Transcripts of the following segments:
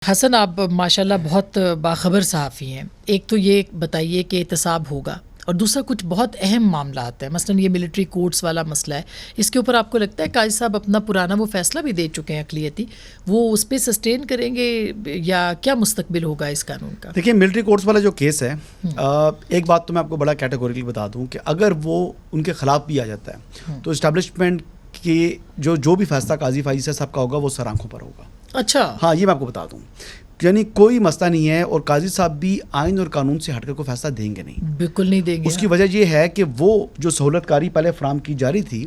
حسن، آپ ماشاءاللہ بہت باخبر صحافی ہیں. ایک تو یہ بتائیے کہ احتساب ہوگا، اور دوسرا کچھ بہت اہم معاملات ہیں، مثلا یہ ملٹری کورٹس والا مسئلہ ہے. اس کے اوپر آپ کو لگتا ہے قاضی صاحب اپنا پرانا وہ فیصلہ بھی دے چکے ہیں اقلیتی، وہ اس پہ سسٹین کریں گے یا کیا مستقبل ہوگا اس قانون کا؟ دیکھیے، ملٹری کورٹس والا جو کیس ہے، ایک بات تو میں آپ کو بڑا کیٹیگوریکلی بتا دوں کہ اگر وہ ان کے خلاف بھی آ جاتا ہے تو اسٹیبلشمنٹ کی جو بھی فیصلہ قاضی فائز صاحب کا ہوگا وہ سر آنکھوں پر ہوگا. اچھا، ہاں، یہ میں آپ کو بتا دوں، یعنی کوئی مسئلہ نہیں ہے، اور قاضی صاحب بھی آئین اور قانون سے ہٹ کر کوئی فیصلہ دیں گے نہیں. بالکل نہیں دیں گے. اس کی وجہ یہ ہے کہ وہ جو سہولت کاری پہلے فراہم کی جا رہی تھی،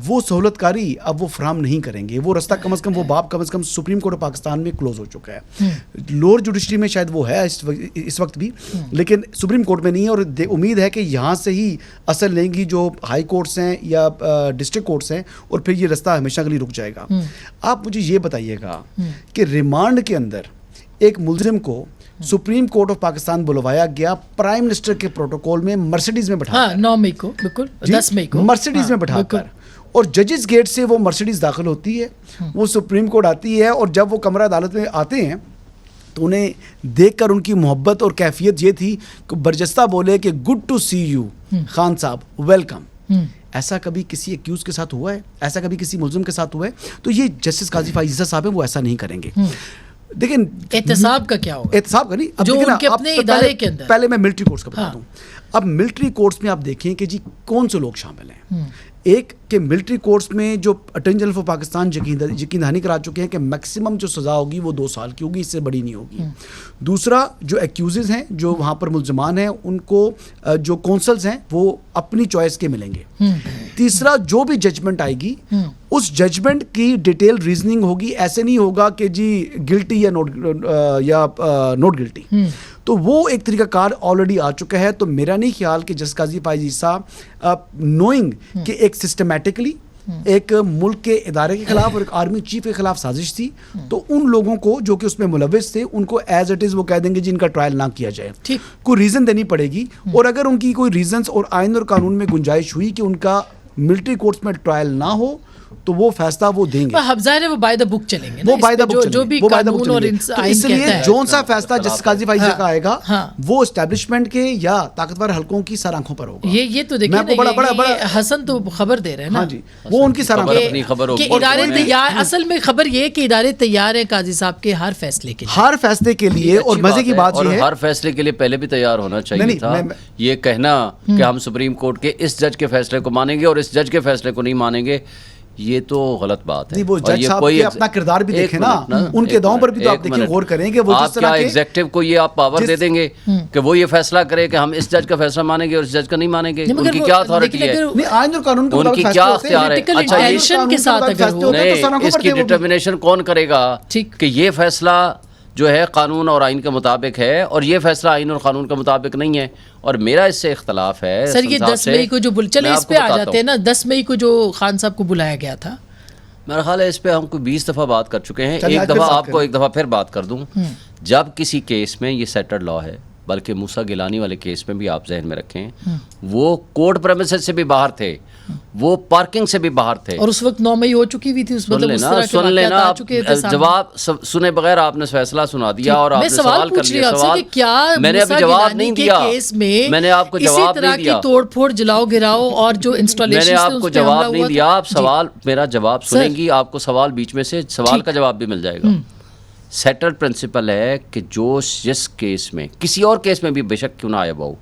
وہ سہولت کاری اب وہ فراہم نہیں کریں گے. وہ رستہ کم از کم، وہ باب کم از کم سپریم کورٹ آف پاکستان میں کلوز ہو چکا ہے. لوور جوڈیشری میں شاید وہ ہے اس وقت بھی، لیکن سپریم کورٹ میں نہیں ہے. اور امید ہے کہ یہاں سے ہی اثر لیں گی جو ہائی کورٹس ہیں یا ڈسٹرکٹ کورٹس ہیں، اور پھر یہ رستہ ہمیشہ کے لیے رک جائے گا. آپ مجھے یہ بتائیے گا کہ ریمانڈ کے اندر ایک ملزم کو سپریم کورٹ آف پاکستان بلوایا گیا، پرائم منسٹر کے پروٹوکول میں مرسیڈیز میں بٹھا کر، 9 مئی کو، بالکل 10 مئی کو مرسیڈیز میں بٹھا کر، اور ججز گیٹ سے وہ مرسیڈیز داخل ہوتی ہے، وہ سپریم کورٹ آتی ہے، اور جب وہ کمرہ عدالت میں آتے ہیں تو انہیں دیکھ کر ان کی محبت اور کیفیت یہ تھی کہ برجستہ بولے کہ good to see you Khan صاحب، ویلکم. ایسا کبھی کسی ایکیوز کے ساتھ ہوا ہے؟ ایسا کبھی کسی ملزم کے ساتھ ہوا ہے؟ تو یہ جسٹس قاضی فائز صاحب ہیں، وہ ایسا نہیں کریں گے. دیکھیں، احتساب کا کیا ہوگا؟ احتساب کا نہیں، اب جو ان کے اپنے ادارے کے اندر. پہلے میں ملٹری کورٹس کا بتا دوں. اب ملٹری کورٹس میں آپ دیکھیں کہ جی کون سے لوگ شامل ہیں. ایک کہ ملٹری کورٹس میں جو اٹارنی جنرل آف پاکستان یقین دہانی کرا چکے ہیں کہ میکسیمم جو سزا ہوگی وہ 2 سال کی ہوگی، اس سے بڑی نہیں ہوگی. دوسرا، جو ایکیوزز ہیں، جو وہاں پر ملزمان ہیں، ان کو جو کونسلز ہیں وہ اپنی چوائس کے ملیں گے. تیسرا، جو بھی ججمنٹ آئے گی اس ججمنٹ کی ڈیٹیل ریزننگ ہوگی. ایسے نہیں ہوگا کہ جی گلٹی یا نوٹ گلٹی. تو وہ ایک طریقہ کار آلریڈی آ چکا ہے. تو میرا نہیں خیال کہ جسٹس قاضی فائز صاحب نوئنگ کہ ایک سسٹمیٹکلی ایک ملک کے ادارے کے خلاف اور ایک آرمی چیف کے خلاف سازش تھی، تو ان لوگوں کو جو کہ اس میں ملوث تھے ان کو ایز اٹ از وہ کہہ دیں گے جن کا ٹرائل نہ کیا جائے. کوئی ریزن دینی پڑے گی، اور اگر ان کی کوئی ریزنز اور آئین اور قانون میں گنجائش ہوئی کہ ان کا ملٹری کورٹس میں ٹرائل نہ ہو تو وہ فیصلہ وہ دیں گے. ظاہر ہے وہ بائی دا بک چلیں گے، وہ بائی دا بک جو بھی قانون اور اس لیے جون سا فیصلہ جسٹس قاضی فائز کا آئے گا وہ اسٹیبلشمنٹ کے یا طاقتور حلقوں کی سر آنکھوں پر ہوگا. یہ تو دیکھیں، حسن تو خبر دے رہے ہیں نا، وہ ان کی سر آنکھوں اپنی خبر ہوگی. ادارے تیار، اصل میں خبر یہ کہ ادارے تیار ہیں قاضی صاحب کے ہر فیصلے کے لیے. اور مزے کی بات یہ ہے ہر فیصلے کے لیے پہلے بھی تیار ہونا چاہیے تھا. یہ کہنا کہ ہم سپریم کورٹ کے اس جج کے فیصلے کو مانیں گے اور اس جج کے فیصلے کو نہیں مانیں گے، یہ تو غلط بات ہے. وہ جج صاحب کے اپنا کردار بھی دیکھیں نا، ان کے دعووں پر بھی تو آپ دیکھیں، غور کریں گے. وہ آپ کیا ایگزیکٹو کو یہ آپ پاور دے دیں گے کہ وہ یہ فیصلہ کرے کہ ہم اس جج کا فیصلہ مانیں گے اور اس جج کا نہیں مانیں گے؟ ان کی کیا اتھارٹی ہے؟ آئین اور قانون ان کی کیا اختیار ہے؟ اچھا، اس کی ڈٹرمنیشن کون کرے گا کہ یہ فیصلہ جو ہے قانون اور آئین کے مطابق ہے اور یہ فیصلہ آئین اور قانون کے مطابق نہیں ہے؟ اور میرا اس سے اختلاف ہے سر. یہ 10 مئی کو جو چلے اس پہ آ جاتے ہیں نا، 10 مئی کو جو خان صاحب کو بلایا گیا تھا، میرا خیال ہے اس پہ ہم کو 20 دفعہ بات کر چکے ہیں. ایک دفعہ آپ کو ایک دفعہ پھر بات کر دوں. جب کسی کیس میں یہ سیٹلڈ لا ہے، بلکہ موسیٰ گیلانی والے کیس میں بھی آپ ذہن میں رکھیں، وہ کورٹ پریمیسز سے بھی باہر تھے، وہ پارکنگ سے بھی باہر تھے، اور اس وقت 9 مئی ہو چکی ہوئی تھی. سن لینا جواب سنے بغیر آپ نے فیصلہ سنا دیا اور آپ نے سوال کر لیا. سوال میں نے ابھی جواب نہیں دیا، میں نے آپ کو جواب نہیں دیا، توڑ پھوڑ جلاؤ گراؤ اور جو انسٹالیشن، میں نے آپ کو جواب نہیں دیا. آپ سوال میرا جواب سنیں گی، آپ کو سوال بیچ میں سے سوال کا جواب بھی مل جائے گا. سیٹلڈ پرنسپل ہے کہ جس کیس میں، کسی اور کیس میں بھی بے شک کیوں نہ آیا ہو،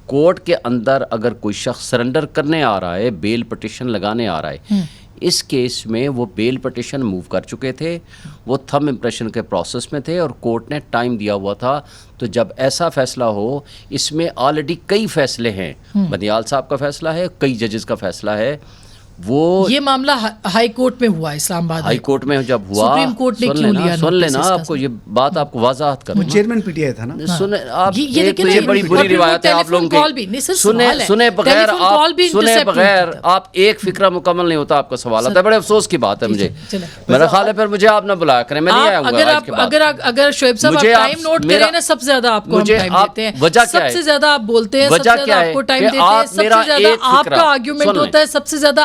کورٹ کے اندر اگر کوئی شخص سرنڈر کرنے آ رہا ہے، بیل پٹیشن لگانے آ رہا ہے، اس کیس میں وہ بیل پٹیشن موو کر چکے تھے، وہ تھم امپریشن کے پروسیس میں تھے اور کورٹ نے ٹائم دیا ہوا تھا. تو جب ایسا فیصلہ ہو، اس میں آلریڈی کئی فیصلے ہیں، بندیال صاحب کا فیصلہ ہے، کئی ججز کا فیصلہ ہے. وہ یہ معاملہ ہائی کورٹ میں ہوا، اسلام آباد ہائی کورٹ میں جب ہوا، سپریم کورٹ نے کیوں لیا؟ سن لینا، آپ کو یہ بات آپ کو وضاحت کروں. چیئرمین پی ٹی آئی تھا نا. سنیں آپ، یہ بڑی بری روایت ہے آپ لوگوں کی. سنے بغیر آپ ایک فکرہ مکمل نہیں ہوتا آپ کا سوال آتا ہے. بڑے افسوس کی بات ہے مجھے. میرا خیال ہے پھر مجھے آپ نہ بلایا کریں، میں نہیں آیا ہوں. اگر شعیب صاحب ٹائم نوٹ کریں نا، سب سے زیادہ آپ کو ٹائم دیتے ہیں، سب سے زیادہ آپ بولتے ہیں، سب سے زیادہ آپ کو ٹائم دیتے ہیں، سب سے زیادہ آپ کا آرگیومنٹ ہوتا ہے، سب سے زیادہ